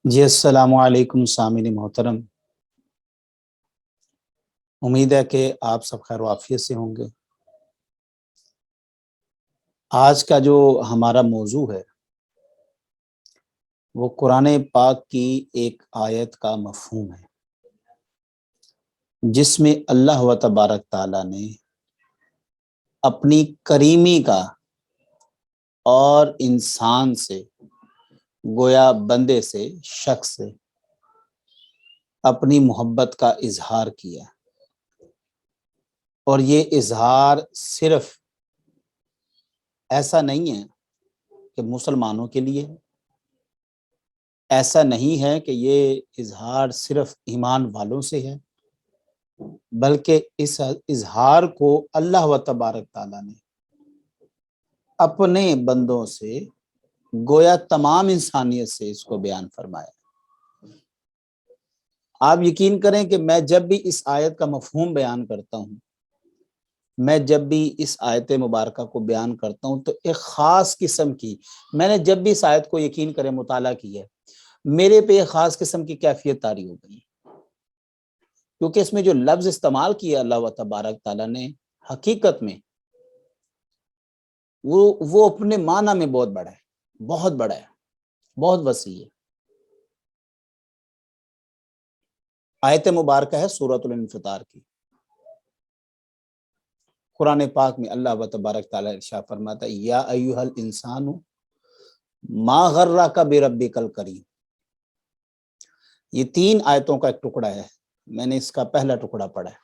جی السلام علیکم سامعین محترم، امید ہے کہ آپ سب خیر و عافیت سے ہوں گے۔ آج کا جو ہمارا موضوع ہے وہ قرآن پاک کی ایک آیت کا مفہوم ہے، جس میں اللہ و تبارک تعالیٰ نے اپنی کریمی کا اور انسان سے گویا بندے سے شخص سے اپنی محبت کا اظہار کیا، اور یہ اظہار صرف ایسا نہیں ہے کہ مسلمانوں کے لیے، ایسا نہیں ہے کہ یہ اظہار صرف ایمان والوں سے ہے، بلکہ اس اظہار کو اللہ و تبارک تعالیٰ نے اپنے بندوں سے گویا تمام انسانیت سے اس کو بیان فرمایا۔ آپ یقین کریں کہ میں جب بھی اس آیت کا مفہوم بیان کرتا ہوں، میں جب بھی اس آیت مبارکہ کو بیان کرتا ہوں تو ایک خاص قسم کی، میں نے جب بھی اس آیت کو یقین کریں مطالعہ کی ہے، میرے پہ ایک خاص قسم کی کیفیت طاری ہو گئی، کیونکہ اس میں جو لفظ استعمال کیا اللہ و تبارک تعالیٰ نے، حقیقت میں وہ اپنے معنی میں بہت بڑا ہے، بہت بڑا ہے، بہت وسیع ہے۔ آیت مبارکہ ہے سورۃ الانفطار کی۔ قرآن پاک میں اللہ و تبارک تعالیٰ ارشاد فرماتا ہے یا ایھا الانسان ما غرک بربک الکریم۔ یہ 3 آیتوں کا ایک ٹکڑا ہے، میں نے اس کا پہلا ٹکڑا پڑھا ہے،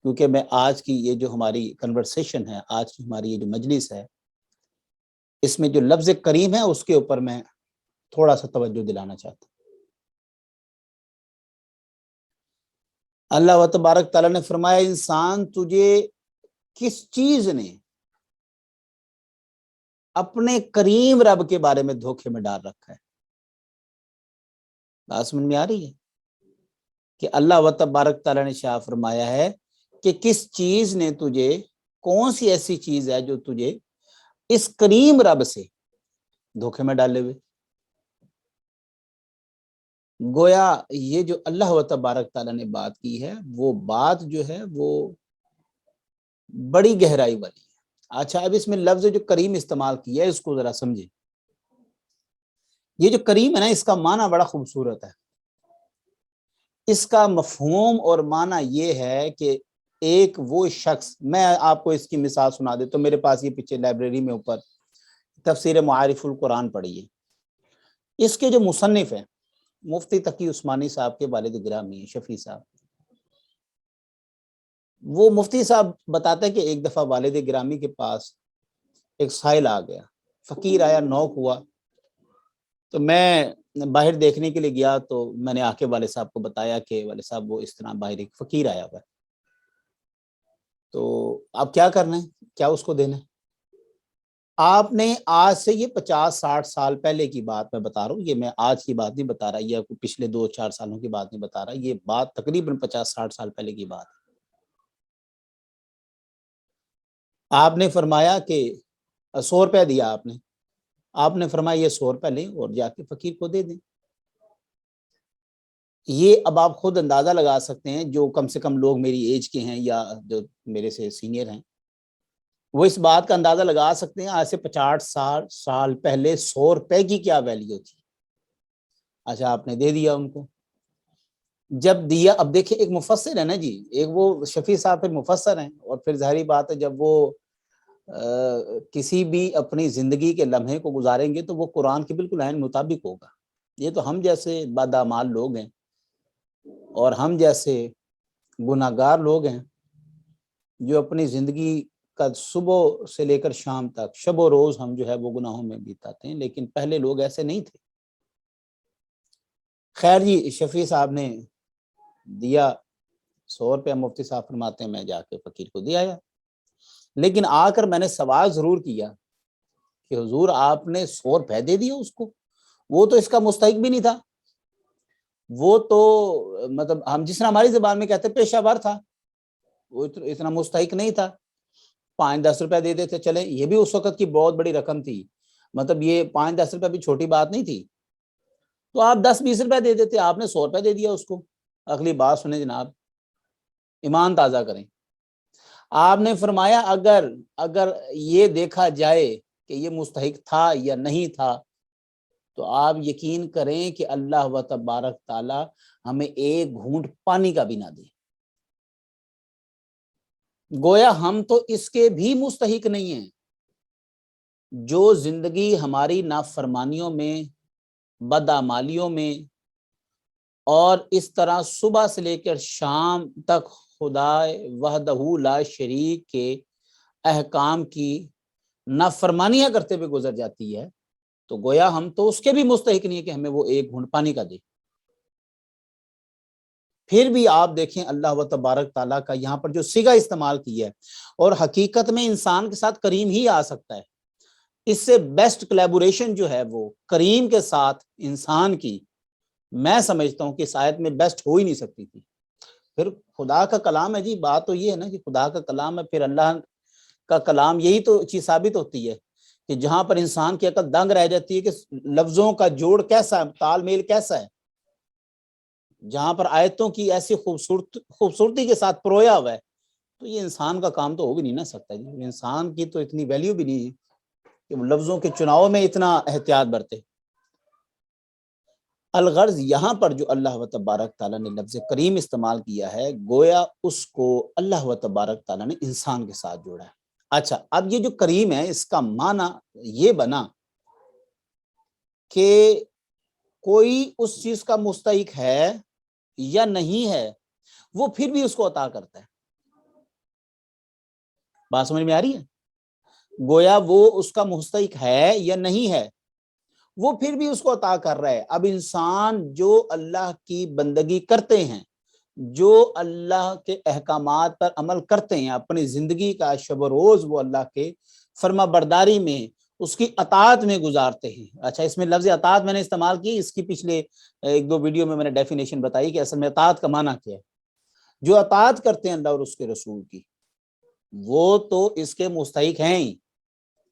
کیونکہ میں آج کی یہ جو ہماری کنورسیشن ہے، آج کی ہماری یہ جو مجلس ہے، اس میں جو لفظ کریم ہے اس کے اوپر میں تھوڑا سا توجہ دلانا چاہتا ہوں۔ اللہ و تبارک تعالیٰ نے فرمایا انسان تجھے کس چیز نے اپنے کریم رب کے بارے میں دھوکے میں ڈال رکھا ہے؟ بات سمجھ میں آ رہی ہے کہ اللہ و تبارک تعالیٰ نے شاہ فرمایا ہے کہ کس چیز نے تجھے، کون سی ایسی چیز ہے جو تجھے اس کریم رب سے دھوکے میں ڈالے ہوئے۔ گویا یہ جو اللہ و تبارک تعالیٰ نے بات کی ہے، وہ بات جو ہے وہ بڑی گہرائی والی ہے۔ اچھا، اب اس میں لفظ جو کریم استعمال کیا ہے اس کو ذرا سمجھیں۔ یہ جو کریم ہے نا، اس کا معنی بڑا خوبصورت ہے۔ اس کا مفہوم اور معنی یہ ہے کہ ایک وہ شخص، میں آپ کو اس کی مثال سنا دیتا ہوں، میرے پاس یہ پیچھے لائبریری میں اوپر تفسیر معارف القرآن پڑھی ہے، اس کے جو مصنف ہیں مفتی تقی عثمانی صاحب کے والد گرامی ہیں شفیع صاحب، وہ مفتی صاحب بتاتے ہیں کہ ایک دفعہ والد گرامی کے پاس ایک سائل آ گیا، فقیر آیا، نوک ہوا، تو میں باہر دیکھنے کے لیے گیا، تو میں نے آ کے والد صاحب کو بتایا کہ والد صاحب وہ اس طرح باہر ایک فقیر آیا ہوا ہے، تو آپ کیا کرنا ہے، کیا اس کو دینا ہے؟ آپ نے آج سے یہ 50-60 سال پہلے کی بات میں بتا رہا ہوں، یہ میں آج کی بات نہیں بتا رہا، یہ پچھلے 2-4 سالوں کی بات نہیں بتا رہا، یہ بات تقریباً 50-60 سال پہلے کی بات ہے۔ آپ نے فرمایا کہ 100 روپے دیا آپ نے فرمایا یہ 100 روپے لیں اور جا کے فقیر کو دے دیں۔ یہ اب آپ خود اندازہ لگا سکتے ہیں، جو کم سے کم لوگ میری ایج کے ہیں یا جو میرے سے سینئر ہیں، وہ اس بات کا اندازہ لگا سکتے ہیں آج سے 50 سال پہلے 100 روپے کی کیا ویلیو تھی۔ اچھا، آپ نے دے دیا ان کو، جب دیا، اب دیکھیں ایک مفسر ہے نا جی، ایک وہ شفیع صاحب پھر مفسر ہیں، اور پھر ظاہری بات ہے جب وہ کسی بھی اپنی زندگی کے لمحے کو گزاریں گے تو وہ قرآن کے بالکل عین مطابق ہوگا۔ یہ تو ہم جیسے بدعمال لوگ ہیں اور ہم جیسے گناہگار لوگ ہیں جو اپنی زندگی کا صبح سے لے کر شام تک شب و روز ہم جو ہے وہ گناہوں میں بیتاتے ہیں، لیکن پہلے لوگ ایسے نہیں تھے۔ خیر جی، شفیع صاحب نے دیا 100 روپے، مفتی صاحب فرماتے ہیں میں جا کے فقیر کو دے آیا، لیکن آ کر میں نے سوال ضرور کیا کہ حضور آپ نے 100 روپے دے دیا اس کو، وہ تو اس کا مستحق بھی نہیں تھا، وہ تو مطلب ہم جس طرح ہماری زبان میں کہتے پیشہ ور تھا، وہ اتنا مستحق نہیں تھا، 5-10 روپے دے دیتے چلے، یہ بھی اس وقت کی بہت بڑی رقم تھی، مطلب یہ 5-10 روپے بھی چھوٹی بات نہیں تھی۔ تو آپ 10-20 روپے دے دیتے, آپ نے 100 روپے دے دیا اس کو. اگلی بات سنیں جناب, ایمان تازہ کریں. آپ نے فرمایا اگر یہ دیکھا جائے کہ یہ مستحق تھا یا نہیں تھا, تو آپ یقین کریں کہ اللہ و تبارک تعالی ہمیں ایک گھونٹ پانی کا بھی نہ دے. گویا ہم تو اس کے بھی مستحق نہیں ہیں. جو زندگی ہماری نافرمانیوں میں, بدعمالیوں میں, اور اس طرح صبح سے لے کر شام تک خدا وحدہ لا شریک کے احکام کی نافرمانیاں کرتے ہوئے گزر جاتی ہے, تو گویا ہم تو اس کے بھی مستحق نہیں ہے کہ ہمیں وہ ایک گھونٹ پانی کا دے. پھر بھی آپ دیکھیں اللہ و تبارک تعالیٰ کا یہاں پر جو صیغہ استعمال کی ہے, اور حقیقت میں انسان کے ساتھ کریم ہی آ سکتا ہے. اس سے بیسٹ کلیبوریشن جو ہے وہ کریم کے ساتھ انسان کی, میں سمجھتا ہوں کہ اس آیت میں بیسٹ ہو ہی نہیں سکتی تھی. پھر خدا کا کلام ہے جی, بات تو یہ ہے نا کہ خدا کا کلام ہے, پھر اللہ کا کلام, یہی تو چیز ثابت ہوتی ہے کہ جہاں پر انسان کی عقل دنگ رہ جاتی ہے کہ لفظوں کا جوڑ کیسا ہے, تال میل کیسا ہے, جہاں پر آیتوں کی ایسی خوبصورتی کے ساتھ پرویا ہوا ہے, تو یہ انسان کا کام تو ہو بھی نہیں نہ سکتا جی. انسان کی تو اتنی ویلیو بھی نہیں کہ وہ لفظوں کے چناؤ میں اتنا احتیاط برتے. الغرض یہاں پر جو اللہ و تبارک تعالیٰ نے لفظ کریم استعمال کیا ہے, گویا اس کو اللہ و تبارک تعالیٰ نے انسان کے ساتھ جوڑا ہے. اچھا, اب یہ جو کریم ہے اس کا معنی یہ بنا کہ کوئی اس چیز کا مستحق ہے یا نہیں ہے, وہ پھر بھی اس کو عطا کرتا ہے. بات سمجھ میں آ رہی ہے؟ گویا وہ اس کا مستحق ہے یا نہیں ہے, وہ پھر بھی اس کو عطا کر رہا ہے. اب انسان جو اللہ کی بندگی کرتے ہیں, جو اللہ کے احکامات پر عمل کرتے ہیں, اپنی زندگی کا شب و روز وہ اللہ کے فرما برداری میں, اس کی اطاعت میں گزارتے ہیں. اچھا, اس میں لفظ اطاعت میں نے استعمال کی, اس کی پچھلے 1-2 ویڈیو میں نے ڈیفینیشن بتائی کہ اصل میں اطاعت کا معنی کیا ہے. جو اطاعت کرتے ہیں اللہ اور اس کے رسول کی, وہ تو اس کے مستحق ہیں ہی.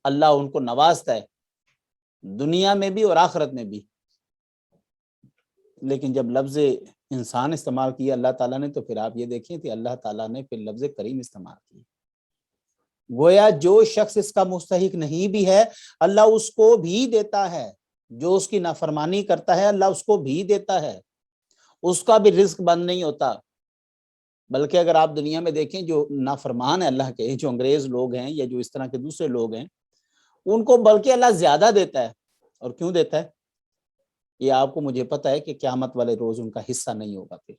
اللہ ان کو نوازتا ہے دنیا میں بھی اور آخرت میں بھی. لیکن جب لفظ انسان استعمال کیا اللہ تعالیٰ نے, تو پھر آپ یہ دیکھیں کہ اللہ تعالیٰ نے پھر لفظ کریم استعمال کیا. گویا جو شخص اس کا مستحق نہیں بھی ہے, اللہ اس کو بھی دیتا ہے. جو اس کی نافرمانی کرتا ہے اللہ اس کو بھی دیتا ہے, اس کا بھی رزق بند نہیں ہوتا. بلکہ اگر آپ دنیا میں دیکھیں جو نافرمان ہے اللہ کے, جو انگریز لوگ ہیں یا جو اس طرح کے دوسرے لوگ ہیں, ان کو بلکہ اللہ زیادہ دیتا ہے. اور کیوں دیتا ہے یہ آپ کو مجھے پتا ہے کہ قیامت والے روز ان کا حصہ نہیں ہوگا پھر.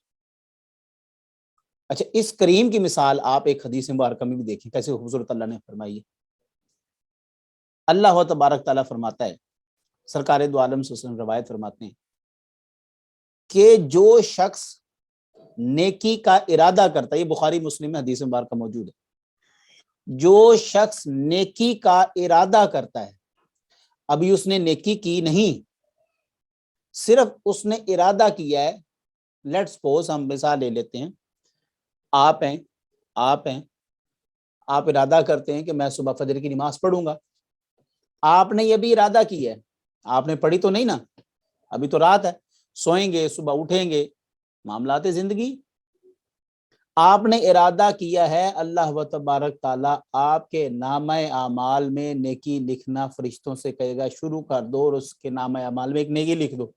اچھا, اس کریم کی مثال آپ ایک حدیث مبارکہ میں بھی دیکھیں کیسے خوبصورت اللہ نے فرمائی ہے. اللہ تبارک تعالیٰ فرماتا ہے, سرکار دو عالم صلی اللہ علیہ وسلم روایت فرماتے ہیں کہ جو شخص نیکی کا ارادہ کرتا ہے, یہ بخاری مسلم میں حدیث مبارکہ موجود ہے, جو شخص نیکی کا ارادہ کرتا ہے, ابھی اس نے نیکی کی نہیں, صرف اس نے ارادہ کیا ہے. لیٹ سپوز ہم مثال لے لیتے ہیں, آپ ہیں آپ ارادہ کرتے ہیں کہ میں صبح فجر کی نماز پڑھوں گا. آپ نے یہ بھی ارادہ کیا ہے, آپ نے پڑھی تو نہیں نا, ابھی تو رات ہے, سوئیں گے صبح اٹھیں گے, معاملات زندگی. آپ نے ارادہ کیا ہے, اللہ و تبارک تعالیٰ آپ کے نامہ اعمال میں نیکی لکھنا فرشتوں سے کہے گا شروع کر دو, اور اس کے نامہ اعمال میں ایک نیکی لکھ دو.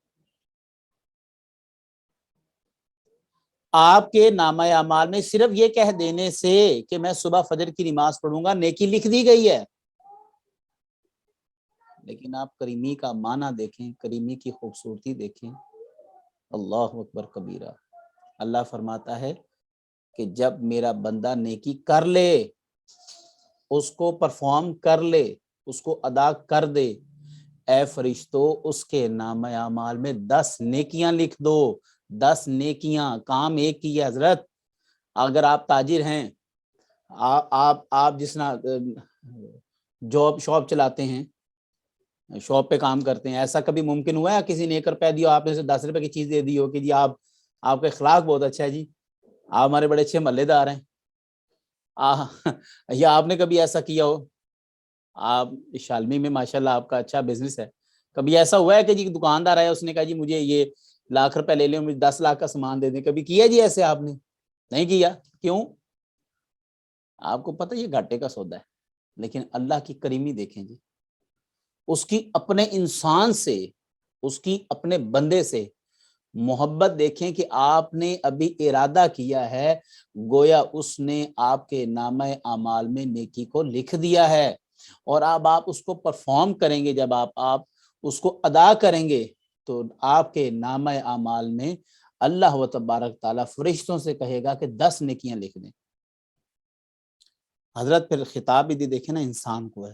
آپ کے نامہ اعمال میں صرف یہ کہہ دینے سے کہ میں صبح فجر کی نماز پڑھوں گا نیکی لکھ دی گئی ہے. لیکن آپ کریمی کا معنی دیکھیں, کریمی کی خوبصورتی دیکھیں, اللہ اکبر کبیرہ. اللہ فرماتا ہے کہ جب میرا بندہ نیکی کر لے, اس کو پرفارم کر لے, اس کو ادا کر دے, اے فرشتو اس کے نامہ اعمال میں 10 نیکیاں لکھ دو. 10 نیکیاں, کام ایک کی ہے حضرت. اگر آپ تاجر ہیں, آپ جس طرح جاب شاپ چلاتے ہیں, شاپ پہ کام کرتے ہیں, ایسا کبھی ممکن ہوا ہے کسی نے 1 روپے دیا, آپ نے 10 روپے کی چیز دے دی ہو کہ جی آپ کا اخلاق بہت اچھا ہے جی, آپ ہمارے بڑے اچھے محلے دار ہیں, یا آپ نے کبھی ایسا کیا ہو, آپ شالمی میں ماشاءاللہ آپ کا اچھا بزنس ہے, کبھی ایسا ہوا ہے کہ جی دکاندار آیا، اس نے کہا جی مجھے یہ ₹1,00,000 لے لیں، مجھے 10 لاکھ کا سامان دے دیں؟ کبھی کیا جی ایسے آپ نے؟ نہیں کیا. کیوں؟ آپ کو پتہ یہ گھاٹے کا سودا ہے. لیکن اللہ کی کریمی دیکھیں جی، اس کی اپنے انسان سے، اس کی اپنے بندے سے محبت دیکھیں کہ آپ نے ابھی ارادہ کیا ہے، گویا اس نے آپ کے نامہ اعمال میں نیکی کو لکھ دیا ہے، اور اب آپ اس کو پرفارم کریں گے. جب آپ اس کو ادا کریں گے تو آپ کے نامہ اعمال میں اللہ و تبارک تعالیٰ فرشتوں سے کہے گا کہ 10 نیکیاں لکھ دیں. حضرت پھر خطاب بھی دیکھیں نا انسان کو ہے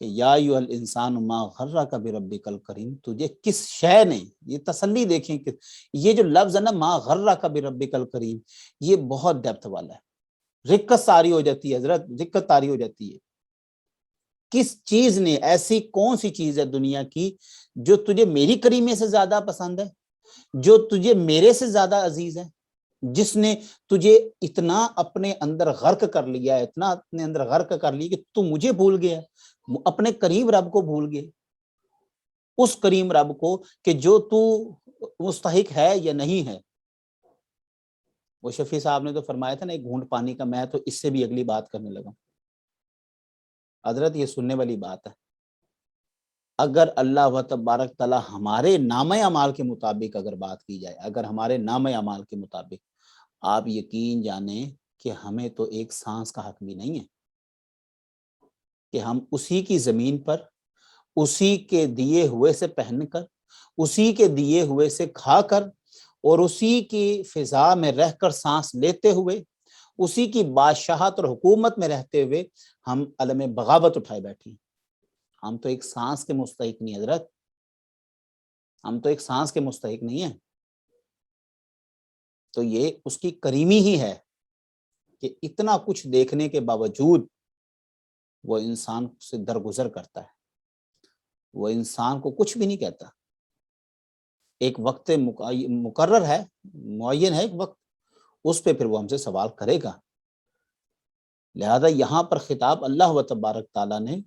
کہ یا ایھا الانسان ما غرک بربک الکریم، تجھے کس شے نے، یہ تسلی دیکھیں کہ یہ جو لفظ ہے نا ما غرک بربک الکریم، یہ بہت ڈیپتھ والا ہے. رکت طاری ہو جاتی ہے حضرت، رکت طاری ہو جاتی ہے. کس چیز نے، ایسی کون سی چیز ہے دنیا کی جو تجھے میری کریمے سے زیادہ پسند ہے، جو تجھے میرے سے زیادہ عزیز ہے، جس نے تجھے اتنا اپنے اندر غرق کر لیا، اتنا اپنے اندر غرق کر لیا کہ تو مجھے بھول گیا، اپنے کریم رب کو بھول گئے. اس کریم رب کو کہ جو تو مستحق ہے یا نہیں ہے. وہ شفیع صاحب نے تو فرمایا تھا نا ایک گھونٹ پانی کا، میں تو اس سے بھی اگلی بات کرنے لگا. حضرت یہ سننے والی بات ہے. اگر اللہ و تبارک تعالیٰ ہمارے نامہ اعمال کے مطابق اگر بات کی جائے، اگر ہمارے نامہ اعمال کے مطابق، آپ یقین جانیں کہ ہمیں تو ایک سانس کا حق بھی نہیں ہے کہ ہم اسی کی زمین پر، اسی کے دیے ہوئے سے پہن کر، اسی کے دیے ہوئے سے کھا کر، اور اسی کی فضا میں رہ کر سانس لیتے ہوئے، اسی کی بادشاہت اور حکومت میں رہتے ہوئے ہم علم بغاوت اٹھائے بیٹھے ہیں. ہم تو ایک سانس کے مستحق نہیں حضرت، ہم تو ایک سانس کے مستحق نہیں ہیں. تو یہ اس کی کریمی ہی ہے کہ اتنا کچھ دیکھنے کے باوجود وہ انسان سے درگزر کرتا ہے، وہ انسان کو کچھ بھی نہیں کہتا. ایک وقت مقرر ہے، معین ہے ایک وقت، اس پہ پھر وہ ہم سے سوال کرے گا. لہذا یہاں پر خطاب اللہ و تبارک تعالیٰ نے،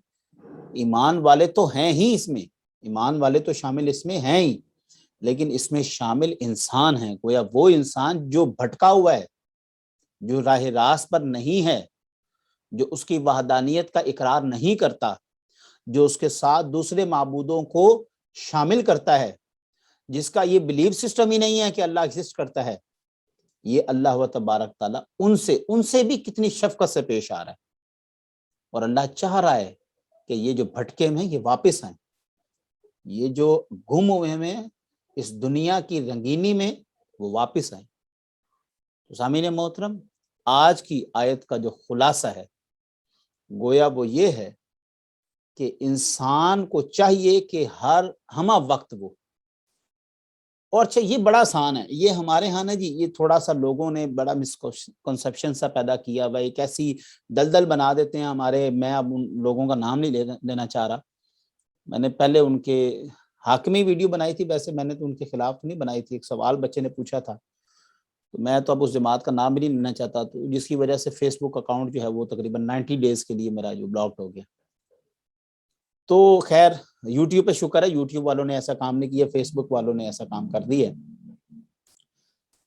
ایمان والے تو ہیں ہی اس میں، ایمان والے تو شامل اس میں ہیں ہی، لیکن اس میں شامل انسان ہیں. گویا وہ انسان جو بھٹکا ہوا ہے، جو راہ راست پر نہیں ہے، جو اس کی وحدانیت کا اقرار نہیں کرتا، جو اس کے ساتھ دوسرے معبودوں کو شامل کرتا ہے، جس کا یہ بلیف سسٹم ہی نہیں ہے کہ اللہ ایگزسٹ کرتا ہے. یہ اللہ و تبارک تعالیٰ ان سے بھی کتنی شفقت سے پیش آ رہا ہے، اور اللہ چاہ رہا ہے کہ یہ جو بھٹکے میں یہ واپس آئیں، یہ جو گم ہوئے میں اس دنیا کی رنگینی میں وہ واپس آئیں. تو سامعین محترم، آج کی آیت کا جو خلاصہ ہے گویا وہ یہ ہے کہ انسان کو چاہیے کہ ہر ہمہ وقت وہ، اور اچھا یہ بڑا آسان ہے، یہ ہمارے ہاں نا جی، یہ تھوڑا سا لوگوں نے بڑا مسکنسیپشن سا پیدا کیا ہوا، ایک ایسی دلدل بنا دیتے ہیں ہمارے. میں اب ان لوگوں کا نام نہیں لینا چاہ رہا. میں نے پہلے ان کے حاکمی ویڈیو بنائی تھی، ویسے میں نے تو ان کے خلاف نہیں بنائی تھی. ایک سوال بچے نے پوچھا تھا، تو میں تو اب اس جماعت کا نام بھی نہیں لینا چاہتا، تو جس کی وجہ سے فیس بک اکاؤنٹ جو ہے وہ تقریباً 90 ڈیز کے لیے میرا جو بلاک ہو گیا. تو خیر یوٹیوب پہ شکر ہے، یوٹیوب والوں نے ایسا کام نہیں کیا، فیس بک والوں نے ایسا کام کر دیا.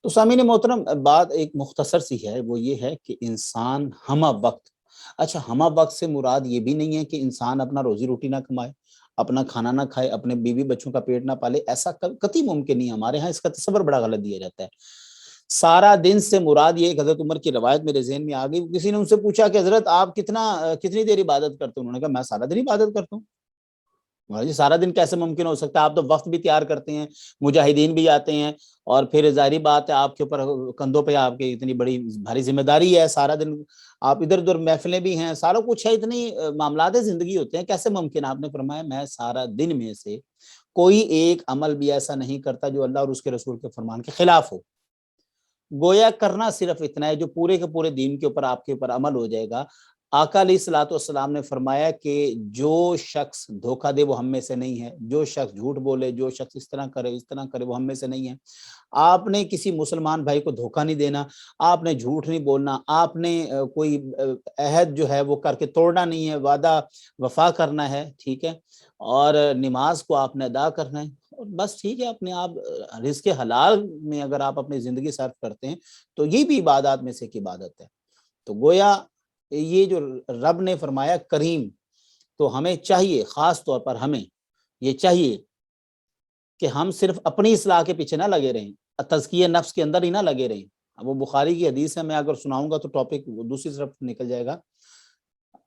تو سامعین محترم، بات ایک مختصر سی ہے، وہ یہ ہے کہ انسان ہمہ وقت، اچھا ہمہ وقت سے مراد یہ بھی نہیں ہے کہ انسان اپنا روزی روٹی نہ کمائے، اپنا کھانا نہ کھائے، اپنے بیوی بچوں کا پیٹ نہ پالے. ایسا قطعی ممکن نہیں. ہمارے ہاں اس کا تصور بڑا غلط دیا جاتا ہے. سارا دن سے مراد یہ، حضرت عمر کی روایت میرے ذہن میں آ گئی. کسی نے ان سے پوچھا کہ حضرت آپ کتنی دیر عبادت کرتے ہیں؟ انہوں نے کہا میں سارا دن عبادت کرتا ہوں. جی سارا دن کیسے ممکن ہو سکتا ہے؟ آپ تو وقت بھی تیار کرتے ہیں، مجاہدین بھی آتے ہیں، اور پھر ظاہری بات ہے آپ کے اوپر کندھوں پہ آپ کے اتنی بڑی بھاری ذمہ داری ہے، سارا دن آپ ادھر ادھر محفلیں بھی ہیں، سارا کچھ ہے، اتنی معاملات زندگی ہوتے ہیں، کیسے ممکن؟ آپ نے فرمایا میں سارا دن میں سے کوئی ایک عمل بھی ایسا نہیں کرتا جو اللہ اور اس کے رسول کے فرمان کے خلاف ہو. گویا کرنا صرف اتنا ہے جو پورے کے پورے دین کے اوپر آپ کے اوپر عمل ہو جائے گا. آقا علیہ الصلوۃ والسلام نے فرمایا کہ جو شخص دھوکہ دے وہ ہم میں سے نہیں ہے، جو شخص جھوٹ بولے، جو شخص اس طرح کرے وہ ہم میں سے نہیں ہے۔ آپ نے کسی مسلمان بھائی کو دھوکہ نہیں دینا، آپ نے جھوٹ نہیں بولنا، آپ نے کوئی عہد جو ہے وہ کر کے توڑنا نہیں ہے، وعدہ وفا کرنا ہے، ٹھیک ہے، اور نماز کو آپ نے ادا کرنا ہے، اور بس ٹھیک ہے۔ اپنے آپ رزق حلال میں اگر آپ اپنی زندگی صرف کرتے ہیں تو یہ بھی عبادات میں سے ایک عبادت ہے۔ تو گویا یہ جو رب نے فرمایا کریم، تو ہمیں چاہیے، خاص طور پر ہمیں یہ چاہیے کہ ہم صرف اپنی اصلاح کے پیچھے نہ لگے رہیں، تزکیہ نفس کے اندر ہی نہ لگے رہیں۔ اب وہ بخاری کی حدیث ہے، میں اگر سناؤں گا تو ٹاپک دوسری طرف نکل جائے گا۔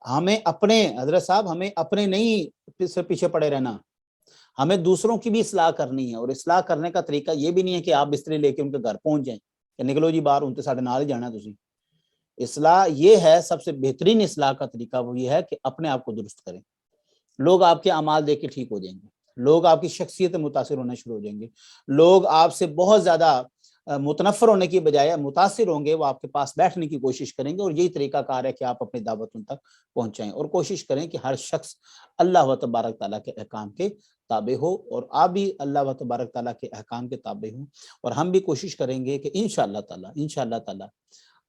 ہمیں اپنے، حضرت صاحب، ہمیں اپنے نہیں صرف پیچھے پڑے رہنا، ہمیں دوسروں کی بھی اصلاح کرنی ہے، اور اصلاح کرنے کا طریقہ یہ بھی نہیں ہے کہ آپ بستری لے کے ان کے گھر پہنچ جائیں کہ نکلو جی باہر، ان کے ساڑھے نال ہی جانا ہے۔ تسی اصلاح یہ ہے، سب سے بہترین اصلاح کا طریقہ وہ یہ ہے کہ اپنے آپ کو درست کریں۔ لوگ آپ کے اعمال دیکھ کے ٹھیک ہو جائیں گے، لوگ آپ کی شخصیت متاثر ہونا شروع ہو جائیں گے، لوگ آپ سے بہت زیادہ متنفر ہونے کی بجائے متاثر ہوں گے، وہ آپ کے پاس بیٹھنے کی کوشش کریں گے، اور یہی طریقہ کار ہے کہ آپ اپنی دعوت ان تک پہنچائیں، اور کوشش کریں کہ ہر شخص اللہ و تبارک تعالیٰ کے احکام کے تابع ہو، اور آپ بھی اللہ و تبارک تعالیٰ کے احکام کے تابع ہوں، اور ہم بھی کوشش کریں گے کہ انشاءاللہ تعالیٰ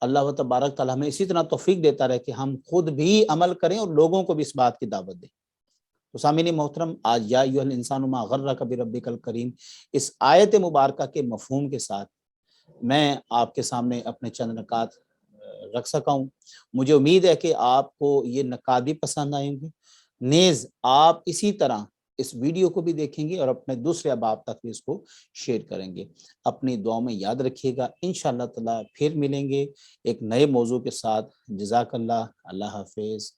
اللہ و تبارک تعالیٰ ہمیں اسی طرح توفیق دیتا رہے کہ ہم خود بھی عمل کریں اور لوگوں کو بھی اس بات کی دعوت دیں۔ تو سامعین محترم، آج یا ایھا الانسان ما غرک بربک الکریم، اس آیت مبارکہ کے مفہوم کے ساتھ میں آپ کے سامنے اپنے چند نکات رکھ سکا ہوں۔ مجھے امید ہے کہ آپ کو یہ نکات بھی پسند آئیں گے، نیز آپ اسی طرح اس ویڈیو کو بھی دیکھیں گے اور اپنے دوسرے احباب تک بھی اس کو شیئر کریں گے۔ اپنی دعاؤں میں یاد رکھیے گا، انشاءاللہ تعالیٰ پھر ملیں گے ایک نئے موضوع کے ساتھ۔ جزاک اللہ، اللہ حافظ۔